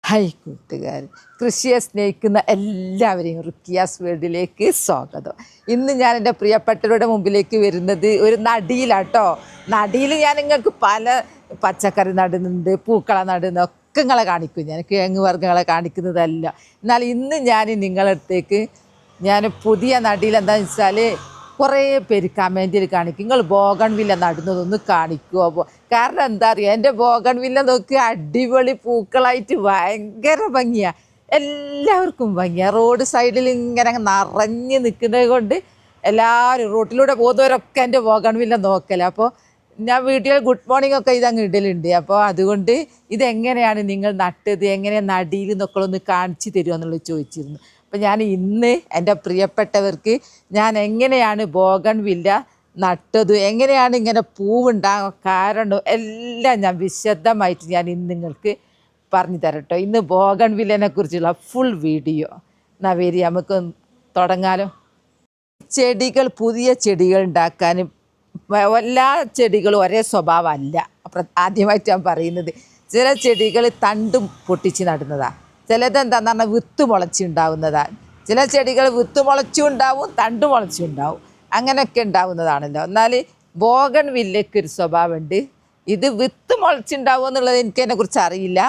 Hi കൂട്ടുകാർ, കൃഷിയെ സ്നേഹിക്കുന്ന എല്ലാവരെയും റുക്കിയാസ് വേൾഡിലേക്ക് സ്വാഗതം. ഇന്ന് ഞാൻ എൻ്റെ പ്രിയപ്പെട്ടവരുടെ മുമ്പിലേക്ക് വരുന്നത് ഒരു നടിയിലാട്ടോ. നടിയിൽ ഞാൻ നിങ്ങൾക്ക് പല പച്ചക്കറി നടുന്നുണ്ട്, പൂക്കളെ നടുന്ന ഒക്കെ നിങ്ങളെ കാണിക്കും. ഞാൻ കിഴങ്ങ് വർഗ്ഗങ്ങളെ കാണിക്കുന്നതല്ല. എന്നാൽ ഇന്ന് ഞാൻ നിങ്ങളുടെ അടുത്തേക്ക് പുതിയ നടിയിൽ എന്താണെന്ന് വെച്ചാൽ കുറേ പേര് കമൻറ്റിൽ കാണിക്കും, നിങ്ങൾ ബോഗൺവില്ല നടുന്നതൊന്ന് കാണിക്കുമോ? അപ്പോൾ കാരണം എന്താ അറിയുക, എൻ്റെ ബോഗൺവില്ല നോക്കി അടിപൊളി പൂക്കളായിട്ട് ഭയങ്കര ഭംഗിയാണ്, എല്ലാവർക്കും ഭംഗിയാണ്. റോഡ് സൈഡിൽ ഇങ്ങനെ നിറഞ്ഞ് നിൽക്കുന്നത് കൊണ്ട് എല്ലാവരും റോട്ടിലൂടെ പോകുന്നവരൊക്കെ എൻ്റെ ബോഗൺവില്ല നോക്കല. അപ്പോൾ ഞാൻ വീട്ടിൽ ഗുഡ് മോർണിംഗ് ഒക്കെ ഇതങ്ങ് ഇടലുണ്ട്. അപ്പോൾ അതുകൊണ്ട് ഇതെങ്ങനെയാണ് നിങ്ങൾ നട്ടത്, എങ്ങനെയാണ് നടിയിൽ നിന്നൊക്കെ ഒന്ന് കാണിച്ചു തരുമോ എന്നുള്ളത് ചോദിച്ചിരുന്നു. അപ്പം ഞാൻ ഇന്ന് എൻ്റെ പ്രിയപ്പെട്ടവർക്ക് ഞാൻ എങ്ങനെയാണ് ബോഗൺവില്ല നട്ടത്, എങ്ങനെയാണ് ഇങ്ങനെ പൂവുണ്ടാകാൻ കാരണം എല്ലാം ഞാൻ വിശദമായിട്ട് ഞാൻ ഇന്ന് നിങ്ങൾക്ക് പറഞ്ഞു തരട്ടോ. ഇന്ന് ബോഗൺവില്ലിനെ കുറിച്ചുള്ള ഫുൾ വീഡിയോ. എന്നാൽ വരി നമുക്ക് തുടങ്ങാലോ. ചെടികൾ, പുതിയ ചെടികൾ ഉണ്ടാക്കാൻ എല്ലാ ചെടികളും ഒരേ സ്വഭാവമല്ല. ആദ്യമായിട്ട് ഞാൻ പറയുന്നത്, ചില ചെടികൾ തണ്ടും പൊട്ടിച്ച് നടുന്നതാണ്, ചിലതെന്താന്ന് പറഞ്ഞാൽ വിത്ത് മുളച്ചുണ്ടാവുന്നതാണ്. ചില ചെടികൾ വിത്ത് മുളച്ചുണ്ടാവും, തണ്ട് മുളച്ചുണ്ടാവും, അങ്ങനെയൊക്കെ ഉണ്ടാവുന്നതാണല്ലോ. എന്നാൽ ബോഗൺവില്ലയ്ക്ക് ഒരു സ്വഭാവമുണ്ട്. ഇത് വിത്ത് മുളച്ചുണ്ടാവും എന്നുള്ളത് എനിക്ക് അതിനെക്കുറിച്ച് അറിയില്ല,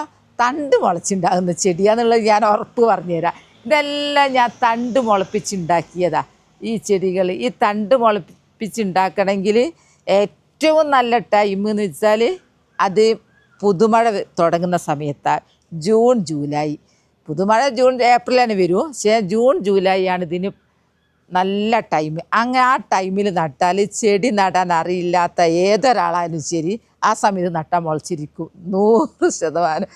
തണ്ട് മുളച്ചുണ്ടാകുന്ന ചെടിയാന്നുള്ളത് ഞാൻ ഉറപ്പ് പറഞ്ഞുതരാം. ഇതെല്ലാം ഞാൻ തണ്ട് മുളപ്പിച്ചുണ്ടാക്കിയതാണ്. ഈ ചെടികൾ ഈ തണ്ട് മുളപ്പിച്ചുണ്ടാക്കണമെങ്കിൽ ഏറ്റവും നല്ല ടൈം എന്ന് വെച്ചാൽ അത് പുതുമഴ തുടങ്ങുന്ന സമയത്താണ്. ജൂൺ ജൂലൈ, പുതുമഴ ജൂൺ ഏപ്രിലാണ് വരും, പക്ഷേ ജൂൺ ജൂലൈ ആണ് ഇതിന് നല്ല ടൈം. അങ്ങനെ ആ ടൈമിൽ നട്ടാൽ ചെടി നടാൻ അറിയില്ലാത്ത ഏതൊരാളായാലും ശരി ആ സമയത്ത് നട്ടാൽ മുളച്ചിരിക്കും, 100%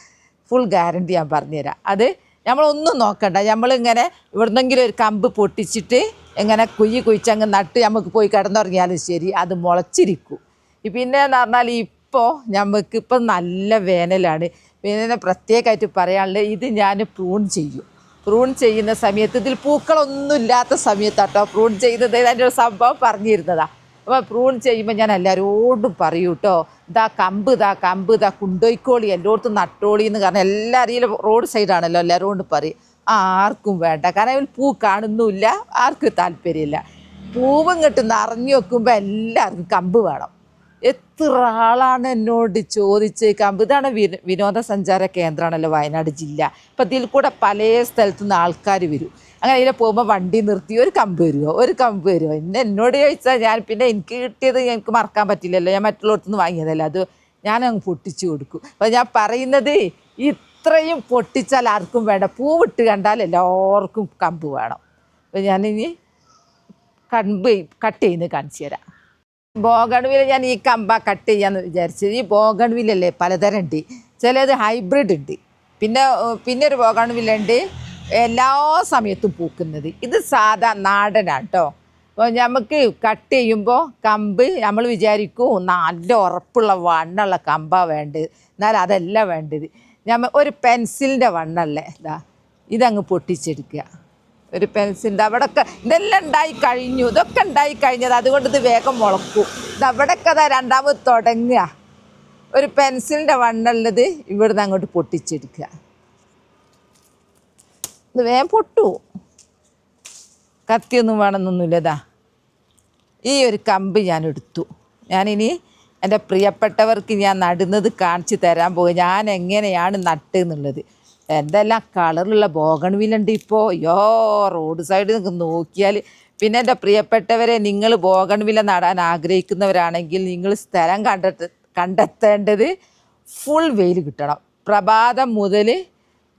ഫുൾ ഗ്യാരണ്ടി ഞാൻ പറഞ്ഞുതരാം. അത് നമ്മളൊന്നും നോക്കണ്ട, നമ്മളിങ്ങനെ ഇവിടുന്നെങ്കിലും ഒരു കമ്പ് പൊട്ടിച്ചിട്ട് ഇങ്ങനെ കുഴിച്ചങ്ങ് നട്ട് നമുക്ക് പോയി കിടന്നുറങ്ങിയാലും ശരി അത് മുളച്ചിരിക്കും. പിന്നെ എന്ന് പറഞ്ഞാൽ ഇപ്പോൾ നമുക്കിപ്പോൾ നല്ല വേനലാണ്. പിന്നെ പ്രത്യേകമായിട്ട് പറയാനുള്ളത്, ഇത് ഞാൻ പ്രൂൺ ചെയ്യും. പ്രൂൺ ചെയ്യുന്ന സമയത്ത് ഇതിൽ പൂക്കളൊന്നും ഇല്ലാത്ത സമയത്താട്ടോ പ്രൂൺ ചെയ്യുന്നത്. അതിൻ്റെ ഒരു സംഭവം പറഞ്ഞിരുന്നതാണ്. അപ്പോൾ പ്രൂൺ ചെയ്യുമ്പോൾ ഞാൻ എല്ലാവരോടും പറയൂ കേട്ടോ, ഇതാ കമ്പ് കൊണ്ടുപോയിക്കോളി, എല്ലായിടത്തും നട്ടോളി എന്ന്. കാരണം എല്ലാവരും റോഡ് സൈഡാണല്ലോ, എല്ലാവരോടും പറയും. ആർക്കും വേണ്ട, കാരണം അതിൽ പൂ കാണുന്നുമില്ല, ആർക്കും താല്പര്യമില്ല. പൂവും കിട്ടുന്ന അറിഞ്ഞു വെക്കുമ്പോൾ എല്ലാവർക്കും കമ്പ് വേണം. എത്ര ആളാണ് എന്നോട് ചോദിച്ച് കമ്പ്. ഇതാണ് വിനോദസഞ്ചാര കേന്ദ്രമാണല്ലോ വയനാട് ജില്ല. അപ്പം ഇതിൽ കൂടെ പല സ്ഥലത്തു നിന്ന് ആൾക്കാർ വരും. അങ്ങനെ ഇതിൽ പോകുമ്പോൾ വണ്ടി നിർത്തി ഒരു കമ്പ് വരുമോ എന്നോട് ചോദിച്ചാൽ ഞാൻ പിന്നെ എനിക്ക് കിട്ടിയത് എനിക്ക് മറക്കാൻ പറ്റില്ലല്ലോ, ഞാൻ മറ്റുള്ളവർക്ക് നിന്ന് വാങ്ങിയതല്ല, അത് ഞാനങ്ങ് പൊട്ടിച്ചു കൊടുക്കും. അപ്പോൾ ഞാൻ പറയുന്നത്, ഇത്രയും പൊട്ടിച്ചാൽ ആർക്കും വേണ്ട, പൂവിട്ട് കണ്ടാൽ എല്ലാവർക്കും കമ്പ് വേണം. അപ്പോൾ ഞാനിനി കമ്പ് കട്ട് ചെയ്യുന്നത് കാണിച്ചു തരാം. ബോഗൺവില്ല ഞാൻ ഈ കമ്പ കട്ട് ചെയ്യാമെന്ന് വിചാരിച്ചത്. ഈ ബോഗൺവില്ലല്ലേ പലതരം ഉണ്ട്, ചിലത് ഹൈബ്രിഡ് ഉണ്ട്, പിന്നെ ഒരു ബോഗൺവില്ല ഉണ്ട് എല്ലാ സമയത്തും പൂക്കുന്നത്. ഇത് സാധാ നാടനാണ് കേട്ടോ. അപ്പോൾ നമുക്ക് കട്ട് ചെയ്യുമ്പോൾ കമ്പ് നമ്മൾ വിചാരിക്കും നല്ല ഉറപ്പുള്ള വണ്ണുള്ള കമ്പാണ് വേണ്ടത്, എന്നാൽ അതല്ല വേണ്ടത്. ഒരു പെൻസിലിൻ്റെ വണ്ണല്ലേ ഇതങ്ങ് പൊട്ടിച്ചെടുക്കുക. ഒരു പെൻസിലിൻ്റെ അവിടെയൊക്കെ ഇതെല്ലാം ഉണ്ടായി കഴിഞ്ഞു, ഇതൊക്കെ ഉണ്ടായി കഴിഞ്ഞത്, അതുകൊണ്ട് ഇത് വേഗം മുളക്കും. ഇതവിടെയൊക്കെ അതാ രണ്ടാമത് തുടങ്ങുക. ഒരു പെൻസിലിൻ്റെ വണ്ണുള്ളത് ഇവിടുന്ന് അങ്ങോട്ട് പൊട്ടിച്ചെടുക്കുക. ഇത് വേഗം പൊട്ടു, കത്തിയൊന്നും വേണമെന്നൊന്നുമില്ലതാ. ഈ ഒരു കമ്പ് ഞാൻ എടുത്തു. ഞാനിനി എൻ്റെ പ്രിയപ്പെട്ടവർക്ക് ഞാൻ നടുന്നത് കാണിച്ച് തരാൻ പോകും, ഞാൻ എങ്ങനെയാണ് നട്ടെന്നുള്ളത്. എന്തെല്ലാം കളറിലുള്ള ബോഗൺവില്ലുണ്ട് ഇപ്പോൾ, റോഡ് സൈഡിൽ നിങ്ങൾക്ക് നോക്കിയാൽ. പിന്നെ എൻ്റെ പ്രിയപ്പെട്ടവരെ, നിങ്ങൾ ബോഗൺവില്ല നടാൻ ആഗ്രഹിക്കുന്നവരാണെങ്കിൽ നിങ്ങൾ സ്ഥലം കണ്ടെത്തേണ്ടത് ഫുൾ വെയിൽ കിട്ടണം. പ്രഭാതം മുതൽ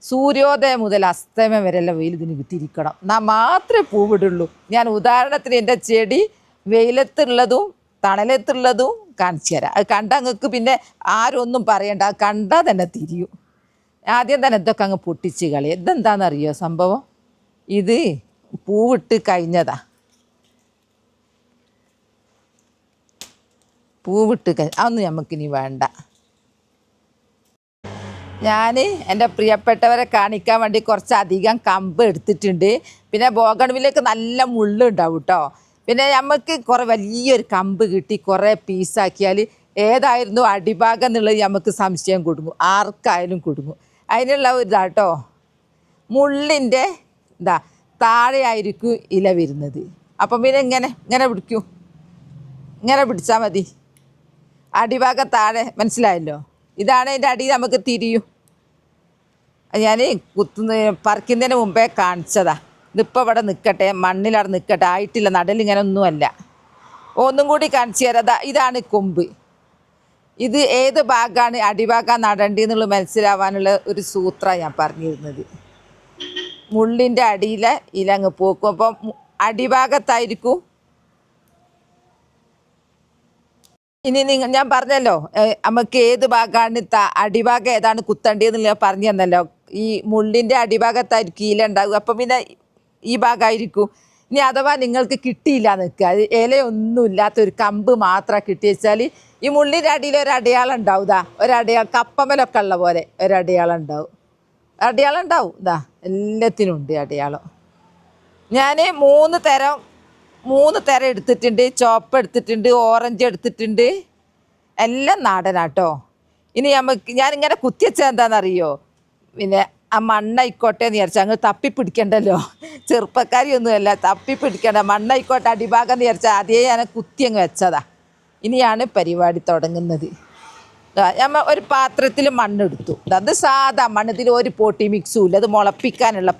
സൂര്യോദയം മുതൽ അസ്തമയം വരെയുള്ള വെയിൽ ഇതിന് കിട്ടിയിരിക്കണം, എന്നാൽ മാത്രമേ പൂവിടുള്ളൂ. ഞാൻ ഉദാഹരണത്തിന് എൻ്റെ ചെടി വെയിലത്തുള്ളതും തണലത്തുള്ളതും കാണിച്ചു തരാം. അത് കണ്ടാൽ നിങ്ങൾക്ക് പിന്നെ ആരും ഒന്നും പറയണ്ട, അത് കണ്ടാൽ തന്നെ തിരിയും. ആദ്യം തന്നെ ഇതൊക്കെ അങ്ങ് പൊട്ടിച്ച് കളി. ഇതെന്താണെന്നറിയോ സംഭവം, ഇത് പൂവിട്ട് കഴിഞ്ഞതാ. അതൊന്നും നമുക്കിനി വേണ്ട. ഞാൻ എൻ്റെ പ്രിയപ്പെട്ടവരെ കാണിക്കാൻ വേണ്ടി കുറച്ചധികം കമ്പ് എടുത്തിട്ടുണ്ട്. പിന്നെ ബോഗൺവില്ലയ്ക്ക് നല്ല മുള്ളുണ്ടാവും കേട്ടോ. പിന്നെ നമുക്ക് കുറേ വലിയൊരു കമ്പ് കിട്ടി കുറേ പീസാക്കിയാൽ ഏതായിരുന്നു അടിഭാഗം എന്നുള്ളത് നമുക്ക് സംശയം കൊടുക്കും, ആർക്കായാലും കൊടുക്കും. അതിനുള്ള ഒരു ഇതാട്ടോ മുള്ളിൻ്റെ ഇതാ താഴെയായിരിക്കും ഇല വരുന്നത്. അപ്പം പിന്നെ ഇങ്ങനെ പിടിക്കൂ, ഇങ്ങനെ പിടിച്ചാൽ മതി. അടിഭാഗം താഴെ മനസ്സിലായല്ലോ. ഇതാണ് അതിൻ്റെ അടി നമുക്ക് തിരിയും. ഞാൻ പറിക്കുന്നതിന് മുമ്പേ കാണിച്ചതാ. ഇതിപ്പോൾ ഇവിടെ നിൽക്കട്ടെ, മണ്ണിലവിടെ നിൽക്കട്ടെ, ആയിട്ടില്ല, നടലിങ്ങനെ ഒന്നുമല്ല. ഒന്നും കൂടി കാണിച്ചു തരാം. ഇതാണ് കൊമ്പ്. ഇത് ഏത് ഭാഗമാണ് അടിഭാഗം നടേണ്ടതെന്നുള്ളത് മനസ്സിലാവാനുള്ള ഒരു സൂത്രമാണ് ഞാൻ പറഞ്ഞിരുന്നത്. മുള്ളിൻ്റെ അടിയിലെ ഇല അങ്ങ് പോക്കും. അപ്പം അടിഭാഗത്തായിരിക്കും. ഇനി ഞാൻ പറഞ്ഞല്ലോ നമുക്ക് ഏത് ഭാഗമാണ് അടിഭാഗം ഏതാണ് കുത്തേണ്ടതെന്നുള്ള ഞാൻ പറഞ്ഞു തന്നല്ലോ. ഈ മുള്ളിൻ്റെ അടിഭാഗത്തായിരിക്കും ഇല ഉണ്ടാവുക. അപ്പം പിന്നെ ഈ ഭാഗമായിരിക്കും. ഇനി അഥവാ നിങ്ങൾക്ക് കിട്ടിയില്ല നിൽക്കുക, അത് ഇലയൊന്നും ഇല്ലാത്തൊരു കമ്പ് മാത്രം കിട്ടി വെച്ചാൽ ഈ മുള്ളിൻ്റെ അടിയിൽ ഒരു അടയാളം ഉണ്ടാവും. ഒരടയാളം കപ്പമലൊക്കെ ഉള്ള പോലെ ഒരടയാളം ഉണ്ടാവും. അടയാളം ഉണ്ടാവും. എല്ലാത്തിനും ഉണ്ട് അടയാളം. ഞാൻ മൂന്ന് തരം എടുത്തിട്ടുണ്ട്. ചുവപ്പ് എടുത്തിട്ടുണ്ട്, ഓറഞ്ച് എടുത്തിട്ടുണ്ട്. എല്ലാം നാടനാട്ടോ. ഇനി ഞാനിങ്ങനെ കുത്തിവെച്ചാൽ എന്താണെന്നറിയോ, പിന്നെ ആ മണ്ണായിക്കോട്ടെ എന്ന് വിചാരിച്ചാൽ അങ്ങ് തപ്പിപ്പിടിക്കണ്ടല്ലോ. ചെറുപ്പക്കാരിയൊന്നുമല്ല, തപ്പിപ്പിടിക്കണ്ട. മണ്ണായിക്കോട്ടെ അടിഭാഗം എന്ന് വിചാരിച്ചാൽ അതേ ഞാൻ കുത്തി അങ്ങ് വെച്ചതാ. ഇനിയാണ് പരിപാടി തുടങ്ങുന്നത്. ഒരു പാത്രത്തിൽ മണ്ണെടുത്തു. അത് സാധാ മണ്ണ്, ഇതിൽ ഒരു പോട്ടി മിക്സും ഇല്ല. അത് മുളപ്പിക്കാനുള്ള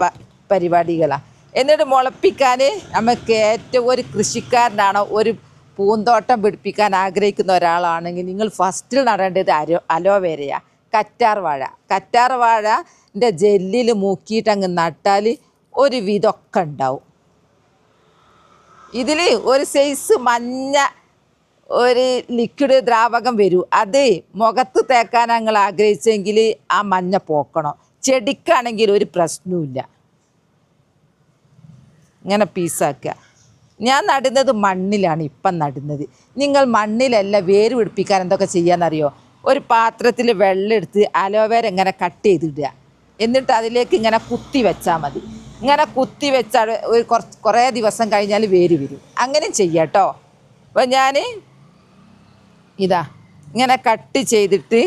പരിപാടികളാണ്. എന്നിട്ട് മുളപ്പിക്കാൻ നമുക്ക് ഏറ്റവും ഒരു കൃഷിക്കാരനാണോ ഒരു പൂന്തോട്ടം പിടിപ്പിക്കാൻ ആഗ്രഹിക്കുന്ന ഒരാളാണെങ്കിൽ നിങ്ങൾ ഫസ്റ്റിൽ നടേണ്ടത് അലോവേരയാണ്. കറ്റാർ വാഴൻ്റെ ജെല്ലിൽ മുക്കിയിട്ട് അങ്ങ് നട്ടാൽ ഒരു വിധമൊക്കെ ഉണ്ടാവും. ഇതിൽ ഒരു സൈസ് മഞ്ഞ ഒരു ലിക്വിഡ് ദ്രാവകം വരും. അത് മുഖത്ത് തേക്കാൻ ഞങ്ങൾ ആഗ്രഹിച്ചെങ്കിൽ ആ മഞ്ഞ പോക്കണം. ചെടിക്കാണെങ്കിൽ ഒരു പ്രശ്നവുമില്ല. ഇങ്ങനെ പീസാക്കുക. ഞാൻ നടുന്നത് മണ്ണിലാണ് ഇപ്പം നടുന്നത്. നിങ്ങൾ മണ്ണിലല്ല വേര് പിടിപ്പിക്കാൻ എന്തൊക്കെ ചെയ്യാമെന്നറിയോ? ഒരു പാത്രത്തിൽ വെള്ളം എടുത്ത് അലോവേര ഇങ്ങനെ കട്ട് ചെയ്തിടുക. എന്നിട്ട് അതിലേക്ക് ഇങ്ങനെ കുത്തി വെച്ചാൽ മതി. ഇങ്ങനെ കുത്തി വെച്ചാൽ ഒരു കുറേ ദിവസം കഴിഞ്ഞാൽ വേര് വരും. അങ്ങനെ ചെയ്യാം കേട്ടോ. അപ്പോൾ ഞാൻ ഇങ്ങനെ കട്ട് ചെയ്തിട്ട്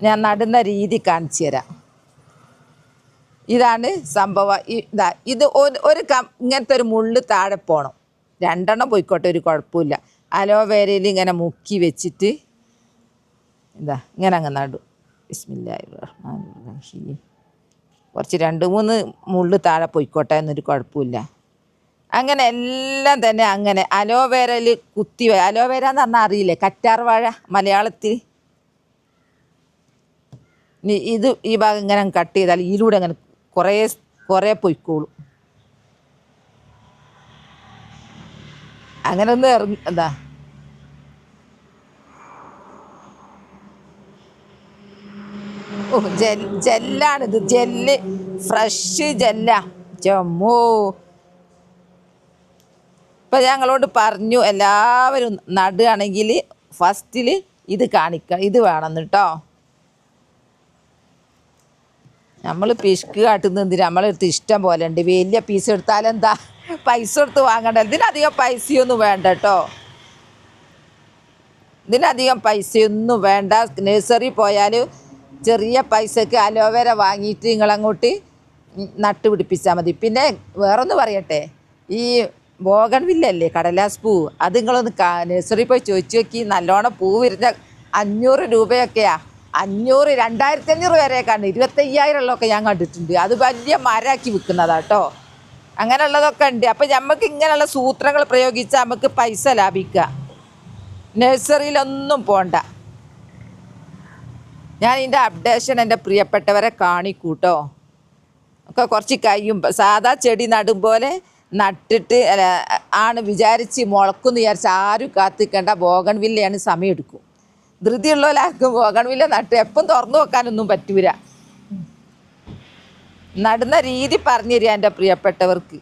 ഞാൻ നടുന്ന രീതി കാണിച്ചു തരാം. ഇതാണ് സംഭവം. ഇത് ഇങ്ങനത്തെ ഒരു മുള്ള് താഴെ പോകണം. 2 എണ്ണം പോയിക്കോട്ടെ, ഒരു കുഴപ്പമില്ല. അലോവേരയിൽ ഇങ്ങനെ മുക്കി വെച്ചിട്ട് ഇങ്ങനെ അങ്ങ് നടും. ബിസ്മില്ലാഹിർ റഹ്മാനിർ റഹീം. കുറച്ച് 2-3 മുള്ള് താഴെ പോയിക്കോട്ടെ, എന്നൊരു കുഴപ്പമില്ല. അങ്ങനെ എല്ലാം തന്നെ അങ്ങനെ അലോവേരയിൽ അലോവേര എന്ന് പറഞ്ഞാൽ അറിയില്ലേ, കറ്റാർ വാഴ മലയാളത്തിൽ. ഇത് ഈ ഭാഗം ഇങ്ങനെ കട്ട് ചെയ്താൽ ഇതിലൂടെ അങ്ങനെ കുറേ പൊയ്ക്കോളും. അങ്ങനെ ഒന്ന് ജെല്ലാണിത്. Gel, fresh ജെല്ലാ. ചമ്മോ. ഇപ്പം ഞങ്ങളോട് പറഞ്ഞു എല്ലാവരും നടുകയാണെങ്കിൽ ഫസ്റ്റിൽ ഇത് കാണിക്കുക, ഇത് വേണമെന്ന് കേട്ടോ. നമ്മൾ പിശുക്ക് കാട്ടുന്നതിന് നമ്മളെടുത്ത് ഇഷ്ടം പോലെ ഉണ്ട്. വലിയ പീസ് എടുത്താലെന്താ, പൈസ കൊടുത്ത് വാങ്ങണ്ട. ഇതിനധികം പൈസയൊന്നും വേണ്ട കേട്ടോ. ഇതിനധികം പൈസയൊന്നും വേണ്ട. നഴ്സറി പോയാൽ ചെറിയ പൈസക്ക് അലോവേര വാങ്ങിയിട്ട് നിങ്ങളങ്ങോട്ട് നട്ട് പിടിപ്പിച്ചാൽ മതി. പിന്നെ വേറൊന്ന് പറയട്ടെ, ഈ ബോഗൺവില്ലല്ലേ, കടലാസ് പൂ, അത് നിങ്ങളൊന്ന് നഴ്സറി പോയി ചോദിച്ചു നോക്കി. നല്ലോണം പൂ വരുന്ന 500 രൂപയൊക്കെയാണ്. 500, 2500 വരെയൊക്കെയാണ്. 25,000 ഞാൻ കണ്ടിട്ടുണ്ട്. അത് വലിയ മരമാക്കി വിൽക്കുന്നതാട്ടോ. അങ്ങനെയുള്ളതൊക്കെ ഉണ്ട്. അപ്പം നമുക്ക് ഇങ്ങനെയുള്ള സൂത്രങ്ങൾ പ്രയോഗിച്ചാൽ നമുക്ക് പൈസ ലാഭിക്കാം. നഴ്സറിയിലൊന്നും പോണ്ട. ഞാൻ ഇതിൻ്റെ അപ്ഡേഷൻ എൻ്റെ പ്രിയപ്പെട്ടവരെ കാണിക്കൂട്ടോ. ഒക്കെ കുറച്ച് കഴിയും. സാധാ ചെടി നടും പോലെ നട്ടിട്ട് ആണ് വിചാരിച്ച് മുളക്കുമെന്ന് വിചാരിച്ച് ആരും കാത്തിക്കേണ്ട. ബോഗൺവില്ലയാണ്, സമയം എടുക്കും. ധൃതിയുള്ളവരാക്കും ബോഗൺവില്ല നട്ട് എപ്പം തുറന്നു വെക്കാനൊന്നും പറ്റൂല. നടുന്ന രീതി പറഞ്ഞു തരിക എൻ്റെ പ്രിയപ്പെട്ടവർക്ക്.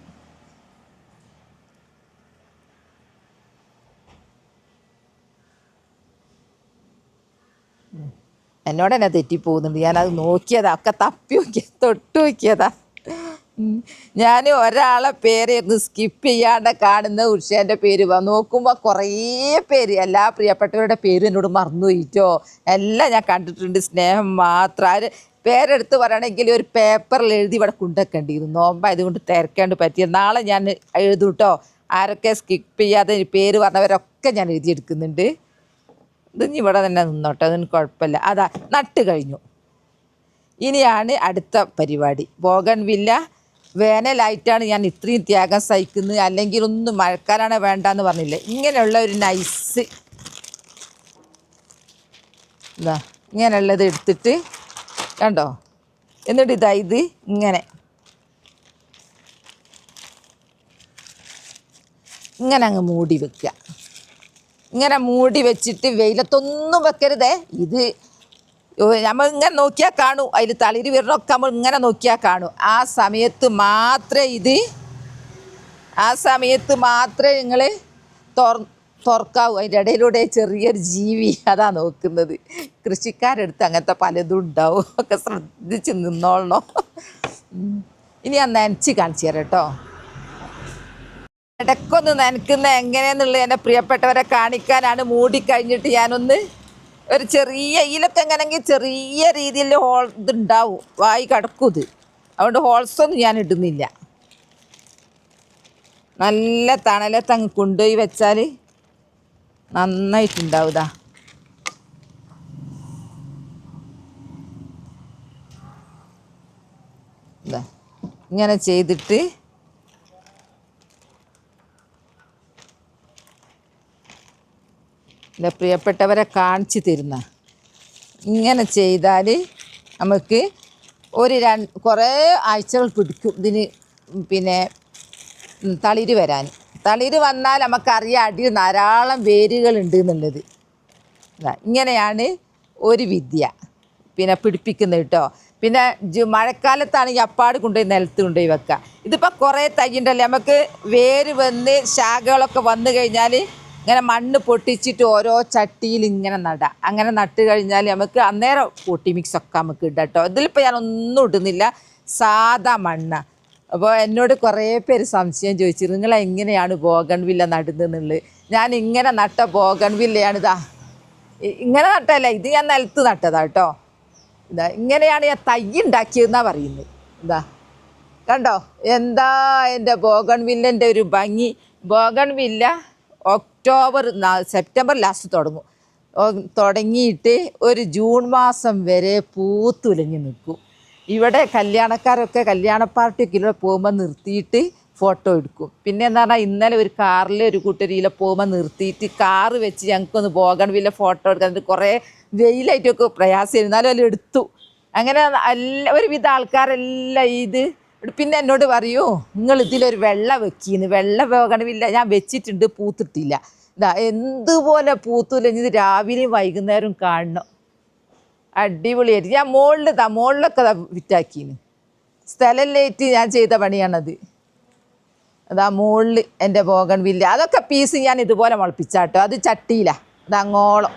എന്നോട് തന്നെ തെറ്റിപ്പോകുന്നുണ്ട്. ഞാനത് നോക്കിയതാ, ഒക്കെ തപ്പി നോക്കിയത്, തൊട്ട് നോക്കിയതാ. ഞാൻ ഒരാളെ പേരായിരുന്നു സ്കിപ്പ് ചെയ്യാണ്ട് കാണുന്ന. ഉഷേൻ്റെ പേര് നോക്കുമ്പോൾ കുറേ പേര്, എല്ലാ പ്രിയപ്പെട്ടവരുടെ പേര് എന്നോട് മറന്നു പോയിട്ടോ. എല്ലാം ഞാൻ കണ്ടിട്ടുണ്ട്. സ്നേഹം മാത്രം. പേരെടുത്ത് പറയണമെങ്കിൽ ഒരു പേപ്പറിൽ എഴുതി ഇവിടെ കൊണ്ടുവെക്കേണ്ടിയിരുന്നു. നോമ്പ് അതുകൊണ്ട് തിരക്കാണ്ട് പറ്റിയ. നാളെ ഞാൻ എഴുതും കേട്ടോ. ആരൊക്കെ സ്കിപ്പ് ചെയ്യാതെ പേര് പറഞ്ഞവരൊക്കെ ഞാൻ എഴുതിയെടുക്കുന്നുണ്ട്. ഇത് ഇനി ഇവിടെ തന്നെ നിന്നോട്ടെ, അതിന് കുഴപ്പമില്ല. അതാ നട്ട് കഴിഞ്ഞു. ഇനിയാണ് അടുത്ത പരിപാടി. ബോഗൺവില്ല വേനലായിട്ടാണ് ഞാൻ ഇത്രയും ത്യാഗം സഹിക്കുന്നത്. അല്ലെങ്കിൽ ഒന്നും മഴക്കാലാണ് വേണ്ടാന്ന് പറഞ്ഞില്ലേ. ഇങ്ങനെയുള്ള ഒരു നൈസ് ഇതാ ഇങ്ങനെയുള്ളത് എടുത്തിട്ട് കണ്ടോ, എന്നിട്ട് ഇത് ഇങ്ങനെ അങ്ങ് മൂടി വെക്കുക. ഇങ്ങനെ മൂടി വെച്ചിട്ട് വെയിലത്തൊന്നും വെക്കരുതേ. ഇത് നമ്മൾ ഇങ്ങനെ നോക്കിയാൽ കാണും, അതിൽ തളിര് വരണമൊക്കെ നമ്മൾ ഇങ്ങനെ നോക്കിയാൽ കാണും. ആ സമയത്ത് മാത്രമേ നിങ്ങൾ തുറക്കാവൂ. അതിൻ്റെ ഇടയിലൂടെ ചെറിയൊരു ജീവി അതാ നോക്കുന്നത്. കൃഷിക്കാരെടുത്ത് അങ്ങനത്തെ പലതും ഉണ്ടാവും, ഒക്കെ ശ്രദ്ധിച്ച് നിന്നോളണം. ഇനി ഞാൻ നനച്ച് കാണിച്ചു തരാം കേട്ടോ. ഇടയ്ക്കൊന്ന് നനക്കുന്ന എങ്ങനെയെന്നുള്ളത് എൻ്റെ പ്രിയപ്പെട്ടവരെ കാണിക്കാനാണ്. മൂടിക്കഴിഞ്ഞിട്ട് ഞാനൊന്ന് ഒരു ചെറിയ ഇതിലൊക്കെ എങ്ങനെയെങ്കിൽ ചെറിയ രീതിയിൽ ഹോൾ ഇതുണ്ടാവും, വായി കിടക്കും ഇത്. അതുകൊണ്ട് ഹോൾസൊന്നും ഞാൻ ഇടുന്നില്ല. നല്ല തണലത്ത് അങ്ങ് കൊണ്ടുപോയി വെച്ചാൽ നന്നായിട്ടുണ്ടാവും. ഇതാ ഇങ്ങനെ ചെയ്തിട്ട് എൻ്റെ പ്രിയപ്പെട്ടവരെ കാണിച്ചു തരുന്ന ഇങ്ങനെ ചെയ്താൽ നമുക്ക് കുറേ ആഴ്ചകൾ പിടിക്കും ഇതിന് പിന്നെ തളിര് വരാൻ. തളിര് വന്നാൽ നമുക്കറിയാം അടിയിൽ ധാരാളം വേരുകളുണ്ട് എന്നുള്ളത്. ഇങ്ങനെയാണ് ഒരു വിദ്യ പിന്നെ പിടിപ്പിക്കുന്നത് കേട്ടോ. പിന്നെ മഴക്കാലത്താണ് ഈ അപ്പാട് കൊണ്ടുപോയി നിലത്ത് കൊണ്ടുപോയി വെക്കുക. ഇതിപ്പോൾ കുറേ തൈ ഉണ്ടല്ലേ, നമുക്ക് വേര് വന്ന് ശാഖകളൊക്കെ വന്നു കഴിഞ്ഞാൽ ഇങ്ങനെ മണ്ണ് പൊട്ടിച്ചിട്ട് ഓരോ ചട്ടിയിൽ ഇങ്ങനെ നടാം. അങ്ങനെ നട്ട് കഴിഞ്ഞാൽ നമുക്ക് അന്നേരം പൊട്ടി മിക്സൊക്കെ നമുക്ക് ഇടാം കേട്ടോ. ഇതിലിപ്പോൾ ഞാനൊന്നും ഇടുന്നില്ല, സാധാ മണ്ണാണ്. അപ്പോൾ എന്നോട് കുറേ പേര് സംശയം ചോദിച്ചു, നിങ്ങളെങ്ങനെയാണ് ബോഗൺവില്ല നടുന്നതെന്നുള്ളത്. ഞാൻ ഇങ്ങനെ നട്ട ബോഗൺവില്ലയാണ്. ഇങ്ങനെ നട്ടല്ല, ഇത് ഞാൻ നിലത്ത് നട്ടതാ കേട്ടോ. ഇങ്ങനെയാണ് ഞാൻ തൈ ഉണ്ടാക്കിയതെന്നാണ് പറയുന്നത്. കണ്ടോ എന്താ എൻ്റെ ബോഗൺവില്ലൻ്റെ ഒരു ഭംഗി. ബോഗൺവില്ല സെപ്റ്റംബർ ലാസ്റ്റ് തുടങ്ങിയിട്ട് ഒരു ജൂൺ മാസം വരെ പൂത്തുലഞ്ഞ് നിൽക്കും. ഇവിടെ കല്യാണക്കാരൊക്കെ കല്യാണ പാർട്ടിയൊക്കെ പോകുമ്പോൾ നിർത്തിയിട്ട് ഫോട്ടോ എടുക്കും. പിന്നെ എന്ന് പറഞ്ഞാൽ ഇന്നലെ ഒരു കാറിൽ ഒരു കൂട്ടരിയിൽ പോകുമ്പോൾ നിർത്തിയിട്ട് കാറ് വെച്ച് ഞങ്ങൾക്കൊന്ന് ബോഗൺവില്ല ഫോട്ടോ എടുക്കാൻ കുറേ വെയിലായിട്ടൊക്കെ പ്രയാസം, എന്നാലും അതിൽ എടുത്തു. അങ്ങനെ ഒരുവിധ ആൾക്കാരെല്ലാം ഇത് പിന്നെ എന്നോട് പറയൂ, നിങ്ങൾ ഇതിലൊരു വെള്ള വെക്കിന്ന്. വെള്ള ബോഗൺവില്ല ഞാൻ വെച്ചിട്ടുണ്ട്, പൂത്തിട്ടില്ല. എന്തുപോലെ പൂത്തുലഞ്ഞ് ഇത് രാവിലെയും വൈകുന്നേരവും കാണണം. അടിപൊളിയായിട്ട് ഞാൻ മുകളിലൊക്കെ വിറ്റാക്കീന്. സ്ഥലല്ലേറ്റ് ഞാൻ ചെയ്ത പണിയാണത്. മുകളിൽ എൻ്റെ ബോഗൺവില്ല അതൊക്കെ പീസ് ഞാൻ ഇതുപോലെ മുളപ്പിച്ചാട്ടോ. അത് ചട്ടിയിലാണ്, അതങ്ങോളം.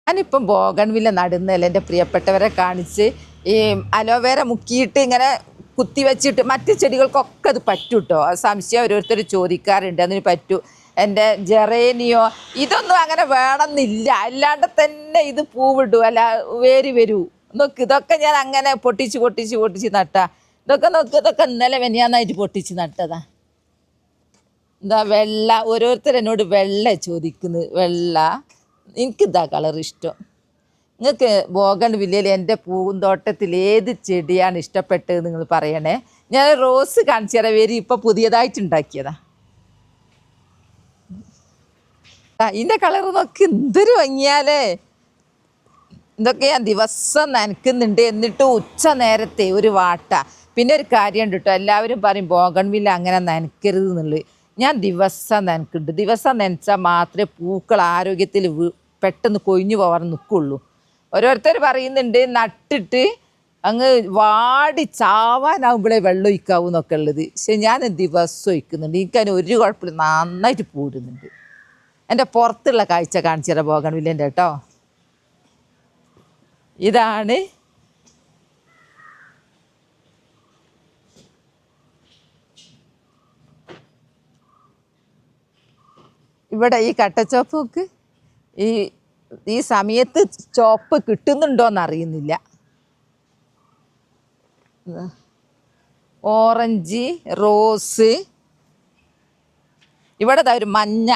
ഞാനിപ്പം ബോഗൺവില്ല നടുന്നതല്ല, എൻ്റെ പ്രിയപ്പെട്ടവരെ കാണിച്ച് ഈ അലോവേര മുക്കിയിട്ട് ഇങ്ങനെ കുത്തി വെച്ചിട്ട് മറ്റ് ചെടികൾക്കൊക്കെ അത് പറ്റും കേട്ടോ. അത് സംശയം ഓരോരുത്തർ ചോദിക്കാറുണ്ട്, അതിന് പറ്റൂ. എൻ്റെ ജെറേനിയോ ഇതൊന്നും അങ്ങനെ വേണമെന്നില്ല, അല്ലാണ്ട് തന്നെ ഇത് പൂവിടൂ, അല്ല വേര് വരൂ. നോക്ക്, ഇതൊക്കെ ഞാൻ അങ്ങനെ പൊട്ടിച്ച് നട്ടാ. ഇതൊക്കെ ഇന്നലെ വെനിയാന്നായിട്ട് പൊട്ടിച്ച് നട്ടതാ. വെള്ള, ഓരോരുത്തർ എന്നോട് വെള്ള ചോദിക്കുന്നത്. വെള്ള എനിക്കിതാ കളർ ഇഷ്ടം. നിങ്ങൾക്ക് ബോഗൺവില്ലയിൽ എൻ്റെ പൂന്തോട്ടത്തിൽ ഏത് ചെടിയാണ് ഇഷ്ടപ്പെട്ടത് നിങ്ങൾ പറയണേ. ഞാൻ റോസ് കാണിച്ചു തരാം, വേര് ഇപ്പോൾ പുതിയതായിട്ട് ഉണ്ടാക്കിയതാ. ഇതിൻ്റെ കളർ നോക്കി എന്തൊരു ഭംഗിയാലേ. ഇതൊക്കെ ഞാൻ ദിവസം നനയ്ക്കുന്നുണ്ട്. എന്നിട്ട് ഉച്ച നേരത്തെ ഒരു വാട്ട. പിന്നെ ഒരു കാര്യമുണ്ട് കേട്ടോ, എല്ലാവരും പറയും ബോഗൺവില്ല അങ്ങനെ നനയ്ക്കരുത് എന്നുള്ളത്. ഞാൻ ദിവസം നനയ്ക്കുന്നുണ്ട്. ദിവസം നനച്ചാൽ മാത്രമേ പൂക്കൾ ആരോഗ്യത്തിൽ പെട്ടെന്ന് കൊഴിഞ്ഞു പോകാൻ നിൽക്കുള്ളൂ. ഓരോരുത്തർ പറയുന്നുണ്ട് നട്ടിട്ട് അങ്ങ് വാടി ചാവാനാവുമ്പോഴേ വെള്ളം ഒഴിക്കാവൂ എന്നൊക്കെ ഉള്ളത്. പക്ഷെ ഞാൻ ദിവസം ഒഴിക്കുന്നുണ്ട്. എനിക്കതിന് ഒരു കുഴപ്പമില്ല, നന്നായിട്ട് പൂടുന്നുണ്ട്. എൻ്റെ പുറത്തുള്ള കാഴ്ച കാണിച്ചു തരാം ബോഗൺവില്ലേൻ്റെ കേട്ടോ. ഇതാണ് ഇവിടെ ഈ കട്ടച്ചോപ്പ് നോക്ക്. ഈ ഈ സമയത്ത് ചോപ്പ് കിട്ടുന്നുണ്ടോയെന്ന് അറിയുന്നില്ല. ഓറഞ്ച്, റോസ്, ഇവിടെ ഒരു മഞ്ഞ.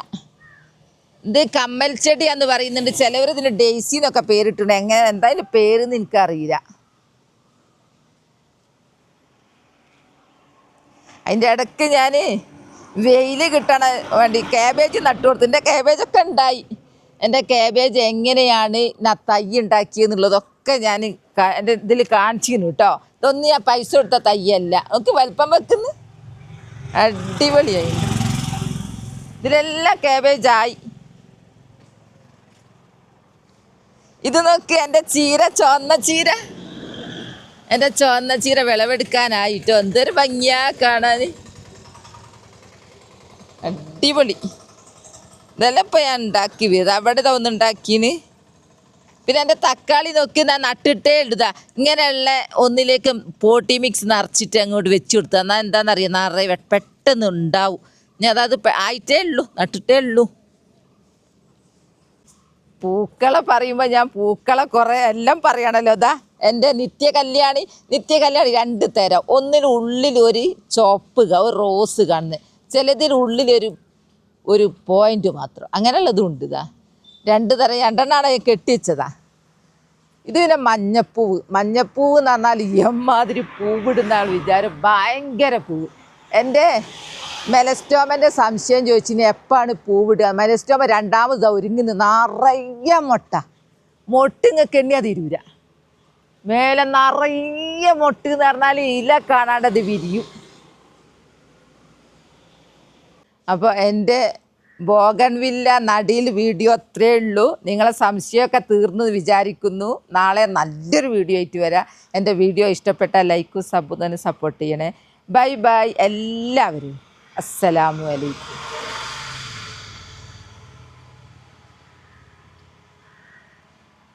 ഇത് കമ്മൽ ചെടിയാന്ന് പറയുന്നുണ്ട്. ചിലവർ ഇതിന് ഡെയ്സി എന്നൊക്കെ പേരിട്ടുണ്ട്. എങ്ങനെ എന്തായാലും പേരെന്ന് എനിക്കറിയില്ല. അതിൻ്റെ ഇടയ്ക്ക് ഞാൻ വെയിൽ കിട്ടണ വേണ്ടി കാബേജ് നട്ടു കൊടുത്തു. എൻ്റെ കാബേജൊക്കെ ഉണ്ടായി. എൻ്റെ കാബേജ് എങ്ങനെയാണ് തൈ ഉണ്ടാക്കിയെന്നുള്ളതൊക്കെ ഞാൻ എൻ്റെ ഇതിൽ കാണിച്ചിരുന്നു കേട്ടോ. ഇതൊന്നും ഞാൻ പൈസ കൊടുത്ത തയ്യല്ല. നമുക്ക് വലിപ്പം വെക്കുന്നു. അടിപൊളിയായി. ഇതിലെല്ലാം കാബേജായി. ഇത് നോക്ക്, എൻ്റെ ചീര, ചുവന്ന ചീര. എൻ്റെ ചുവന്ന ചീര വിളവെടുക്കാനായിട്ടോ. എന്തൊരു ഭംഗിയാ കാണാൻ. അടിപൊളി. ഇതെല്ലാം ഇപ്പോൾ ഞാൻ ഉണ്ടാക്കി വീട് അവിടെ ഒന്നുണ്ടാക്കീന്. പിന്നെ എൻ്റെ തക്കാളി നോക്കി ഞാൻ നട്ടിട്ടേ എഴുതാ. ഇങ്ങനെയുള്ള ഒന്നിലേക്ക് പോട്ടി മിക്സ് നിറച്ചിട്ട് അങ്ങോട്ട് വെച്ച് കൊടുത്താൽ എന്നാൽ എന്താണെന്നറിയാം, നിറയെ പെട്ടെന്ന് ഉണ്ടാവും. ഞാൻ അതത് ആയിട്ടേ ഉള്ളൂ, നട്ടിട്ടേ ഉള്ളൂ. പൂക്കളെ പറയുമ്പോൾ ഞാൻ പൂക്കളെ കുറേ എല്ലാം പറയണല്ലോ. ഇതാ എൻ്റെ നിത്യകല്യാണി 2 തരം. ഒന്നിനുള്ളിൽ ഒരു ചോപ്പ് ഒരു റോസ് കാണുന്നത്, ചിലതിനുള്ളിലൊരു പോയിന്റ് മാത്രം, അങ്ങനെയുള്ളതും ഉണ്ട്. ഇതാ 2 തരം, 2 കെട്ടിച്ചതാ. ഇത് പിന്നെ മഞ്ഞപ്പൂവ് എന്ന് പറഞ്ഞാൽ എമ്മാതിരി പൂവിടുന്ന ആൾ വിചാരം. ഭയങ്കര പൂവ്. എൻ്റെ മെലസ്റ്റോമൻ്റെ സംശയം ചോദിച്ചിന് എപ്പോഴാണ് പൂവിടുക. മെലസ്റ്റോമ 2ാമത് ഒരുങ്ങുന്നു. നിറയെ മൊട്ടിങ്ങൊക്കെ എണ്ണിയാൽ തിരൂര. മേലെ നിറയെ മൊട്ട് എന്ന് പറഞ്ഞാൽ ഇല കാണാണ്ടത് വിരിയും. അപ്പോൾ എൻ്റെ ബോഗൺവില്ല നടീൽ വീഡിയോ അത്രയേ ഉള്ളൂ. നിങ്ങളെ സംശയമൊക്കെ തീർന്നു വിചാരിക്കുന്നു. നാളെ നല്ലൊരു വീഡിയോ ആയിട്ട് വരാം. എൻ്റെ വീഡിയോ ഇഷ്ടപ്പെട്ടാൽ ലൈക്കും സബ്ബും തന്നെ സപ്പോർട്ട് ചെയ്യണേ. ബൈ ബൈ എല്ലാവരും. അസ്സലാമു അലൈക്കും.